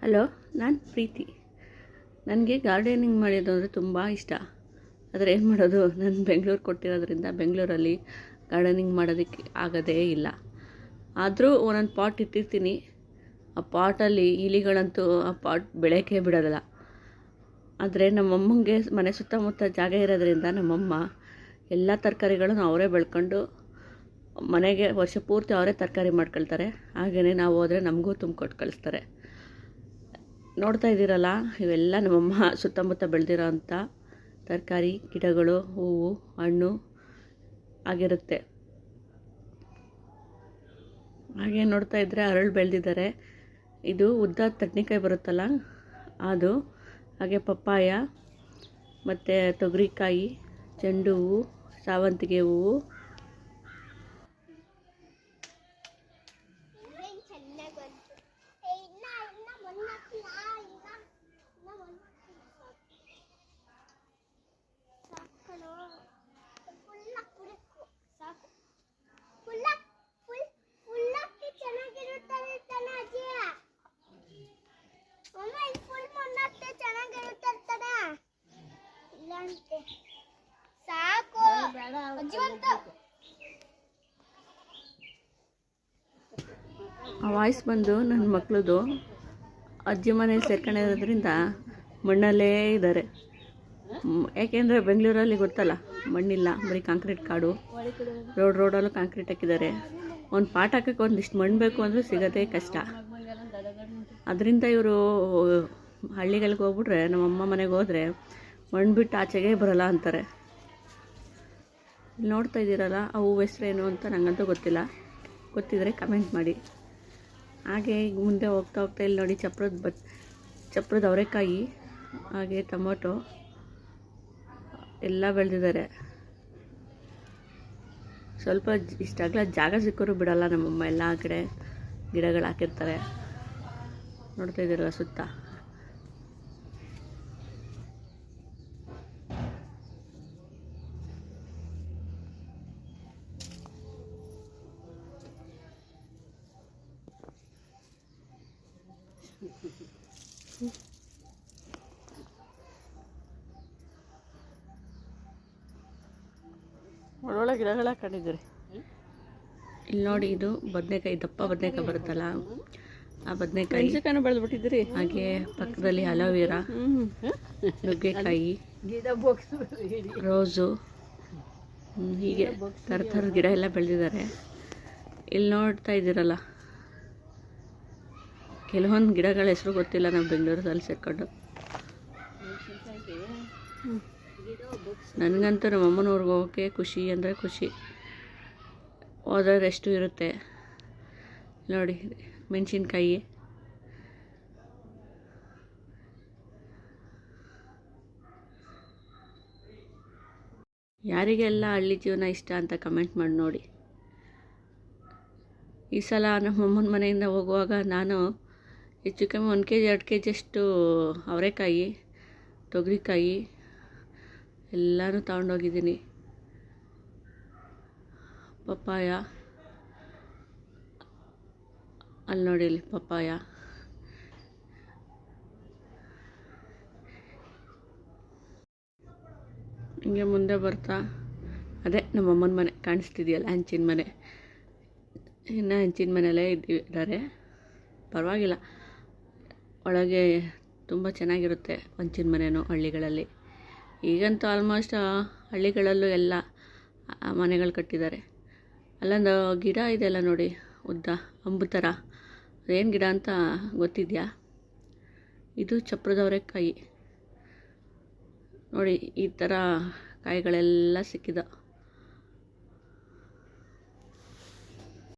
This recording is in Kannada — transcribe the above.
ಹಲೋ, ನಾನು ಪ್ರೀತಿ. ನನಗೆ ಗಾರ್ಡನಿಂಗ್ ಮಾಡೋದು ಅಂದರೆ ತುಂಬ ಇಷ್ಟ. ಆದರೆ ಏನು ಮಾಡೋದು, ನಾನು ಬೆಂಗಳೂರು ಕೊಟ್ಟಿರೋದ್ರಿಂದ ಬೆಂಗಳೂರಲ್ಲಿ ಗಾರ್ಡನಿಂಗ್ ಮಾಡೋದಕ್ಕೆ ಆಗೋದೇ ಇಲ್ಲ. ಆದರೂ ಒಂದೊಂದು ಪಾಟ್ ಇಟ್ಟಿರ್ತೀನಿ. ಆ ಪಾಟಲ್ಲಿ ಇಲಿಗಳಂತೂ ಆ ಪಾಟ್ ಬೆಳೆಯೋಕ್ಕೆ ಬಿಡೋದಿಲ್ಲ. ಆದರೆ ನಮ್ಮಮ್ಮಂಗೆ ಮನೆ ಸುತ್ತಮುತ್ತ ಜಾಗ ಇರೋದ್ರಿಂದ ನಮ್ಮಮ್ಮ ಎಲ್ಲ ತರಕಾರಿಗಳನ್ನು ಅವರೇ ಬೆಳ್ಕೊಂಡು ಮನೆಗೆ ವರ್ಷ ಪೂರ್ತಿ ಅವರೇ ತರಕಾರಿ ಮಾಡ್ಕೊಳ್ತಾರೆ. ಹಾಗೆಯೇ ನಾವು ಹೋದರೆ ನಮಗೂ ತುಂಬಿಕೊಟ್ಟು ಕಳಿಸ್ತಾರೆ. ನೋಡ್ತಾ ಇದ್ದೀರಲ್ಲ, ಇವೆಲ್ಲ ನಮ್ಮಮ್ಮ ಸುತ್ತಮುತ್ತ ಬೆಳೆದಿರೋ ಅಂಥ ತರಕಾರಿ ಗಿಡಗಳು, ಹೂವು, ಹಣ್ಣು ಆಗಿರುತ್ತೆ. ಹಾಗೆ ನೋಡ್ತಾ ಇದ್ದರೆ ಅರಳು ಬೆಳೆದಿದ್ದಾರೆ. ಇದು ಉದ್ದ ತಡ್ನಿಕಾಯಿ ಬರುತ್ತಲ್ಲ ಅದು, ಹಾಗೆ ಪಪ್ಪಾಯ ಮತ್ತು ತೊಗರಿಕಾಯಿ, ಚೆಂಡು ಹೂವು, ಸಾವಂತಿಗೆ ಹೂವು, ಆ ವಾಯ್ಸ್ ಬಂದು ನನ್ನ ಮಕ್ಕಳದು ಅಜ್ಜಿ ಮನೇಲಿ ಸೇರ್ಕೊಂಡಿರೋದ್ರಿಂದ ಮಣ್ಣಲ್ಲೇ ಇದ್ದಾರೆ. ಯಾಕೆಂದರೆ ಬೆಂಗಳೂರಲ್ಲಿ ಗೊತ್ತಲ್ಲ, ಮಣ್ಣಿಲ್ಲ, ಬರೀ ಕಾಂಕ್ರೀಟ್ ಕಾಡು. ರೋಡಲ್ಲೂ ಕಾಂಕ್ರೀಟ್ ಹಾಕಿದ್ದಾರೆ. ಒಂದು ಪಾಟ್ ಹಾಕೋಕ್ಕೆ ಒಂದಿಷ್ಟು ಮಣ್ಣು ಬೇಕು ಅಂದರೆ ಸಿಗೋದೇ ಕಷ್ಟ. ಅದರಿಂದ ಇವರು ಹಳ್ಳಿಗಳಿಗೆ ಹೋಗ್ಬಿಟ್ರೆ, ನಮ್ಮಮ್ಮ ಮನೆಗೆ ಹೋದರೆ ಮಣ್ಣು ಬಿಟ್ಟು ಆಚೆಗೆ ಬರೋಲ್ಲ ಅಂತಾರೆ. ಇಲ್ಲಿ ನೋಡ್ತಾ ಇದ್ದೀರಲ್ಲ, ಆ ಹೂವು ಹೆಸ್ರೇನು ಅಂತ ನನಗಂತೂ ಗೊತ್ತಿಲ್ಲ. ಗೊತ್ತಿದ್ದರೆ ಕಮೆಂಟ್ ಮಾಡಿ. ಹಾಗೆ ಈಗ ಮುಂದೆ ಹೋಗ್ತಾ ಇಲ್ಲಿ ನೋಡಿ, ಚಪ್ರದ ಅವರೆಕಾಯಿ, ಹಾಗೆ ಟೊಮೊಟೊ ಎಲ್ಲ ಬೆಳೆದಿದ್ದಾರೆ. ಸ್ವಲ್ಪ ಇಷ್ಟಾಗಲ ಜಾಗ ಸಿಕ್ಕರೂ ಬಿಡೋಲ್ಲ ನಮ್ಮಮ್ಮ, ಎಲ್ಲ ಕಡೆ ಗಿಡಗಳು ಹಾಕಿರ್ತಾರೆ. ನೋಡ್ತಾ ಇದ್ದೀರಲ್ಲ ಸುತ್ತ. ಒಳ್ಳೊಳ್ಳೆ ಗಿಡಗಳು ಹಾಕೊಂಡಿದ್ದೀರಿ. ಇಲ್ಲಿ ನೋಡಿ, ಇದು ಬದನೆಕಾಯಿ, ದಪ್ಪ ಬದನೆಕಾಯಿ ಬರುತ್ತಲ್ಲ, ಆ ಬದನೆಕಾಯಿ ಬೆಳೆದ್ಬಿಟ್ಟಿದ್ದೀರಿ. ಹಾಗೆ ಪಕ್ಕದಲ್ಲಿ ಅಲೋವೆರಾ, ನುಗ್ಗೆಕಾಯಿ, ರೋಸು, ಹೀಗೆ ಥರದ ಗಿಡ ಎಲ್ಲ ಬೆಳೆದಿದ್ದಾರೆ. ಇಲ್ಲಿ ನೋಡ್ತಾ ಇದ್ದೀರಲ್ಲ, ಕೆಲವೊಂದು ಗಿಡಗಳ ಹೆಸರು ಗೊತ್ತಿಲ್ಲ, ನಾವು ಬೆಂಗಳೂರಲ್ಲಿ ಸೇರ್ಕೊಂಡು. ನನಗಂತೂ ನಮ್ಮ ಅಮ್ಮನವ್ರಿಗೆ ಹೋಗೋಕ್ಕೆ ಖುಷಿ ಅಂದರೆ ಖುಷಿ. ಹೋದ್ರೆ ಎಷ್ಟು ಇರುತ್ತೆ ನೋಡಿ. ಮೆಣಸಿನ್ಕಾಯಿ, ಯಾರಿಗೆಲ್ಲ ಹಳ್ಳಿ ಜೀವನ ಇಷ್ಟ ಅಂತ ಕಮೆಂಟ್ ಮಾಡಿ ನೋಡಿ. ಈ ಸಲ ನಮ್ಮಮ್ಮನ ಮನೆಯಿಂದ ಹೋಗುವಾಗ ನಾನು ಹೆಚ್ಚು ಕಮ್ಮಿ 1 kg 2 kg ಅಷ್ಟು ಅವರೆಕಾಯಿ, ತೊಗರಿಕಾಯಿ ಎಲ್ಲನೂ ತಗೊಂಡೋಗಿದ್ದೀನಿ. ಪಪ್ಪಾಯ, ಅಲ್ಲಿ ನೋಡಿ, ಇಲ್ಲಿ ಪಪ್ಪಾಯ. ಹಿಂಗೆ ಮುಂದೆ ಬರ್ತಾ ಅದೇ ನಮ್ಮಮ್ಮನ ಮನೆ ಕಾಣಿಸ್ತಿದೆಯಲ್ಲ, ಹಂಚಿನ ಮನೆ. ಇನ್ನು ಹಂಚಿನ ಮನೆಯಲ್ಲೇ ಇದ್ದಾರೆ. ಪರವಾಗಿಲ್ಲ, ಒಳಗೆ ತುಂಬ ಚೆನ್ನಾಗಿರುತ್ತೆ ಹಂಚಿನ ಮನೆಯೂ ಹಳ್ಳಿಗಳಲ್ಲಿ. ಈಗಂತೂ ಆಲ್ಮೋಸ್ಟ್ ಹಳ್ಳಿಗಳಲ್ಲೂ ಎಲ್ಲ ಮನೆಗಳು ಕಟ್ಟಿದ್ದಾರೆ. ಅಲ್ಲೊಂದು ಗಿಡ ಇದೆಯಲ್ಲ ನೋಡಿ, ಉದ್ದ ಅಂಬು ಥರ, ಅದೇನು ಗಿಡ ಅಂತ ಗೊತ್ತಿದೆಯಾ? ಇದು ಚಪ್ರದ ಅವರೆಕಾಯಿ ನೋಡಿ. ಈ ಥರ ಕಾಯಿಗಳೆಲ್ಲ ಸಿಕ್ಕಿದ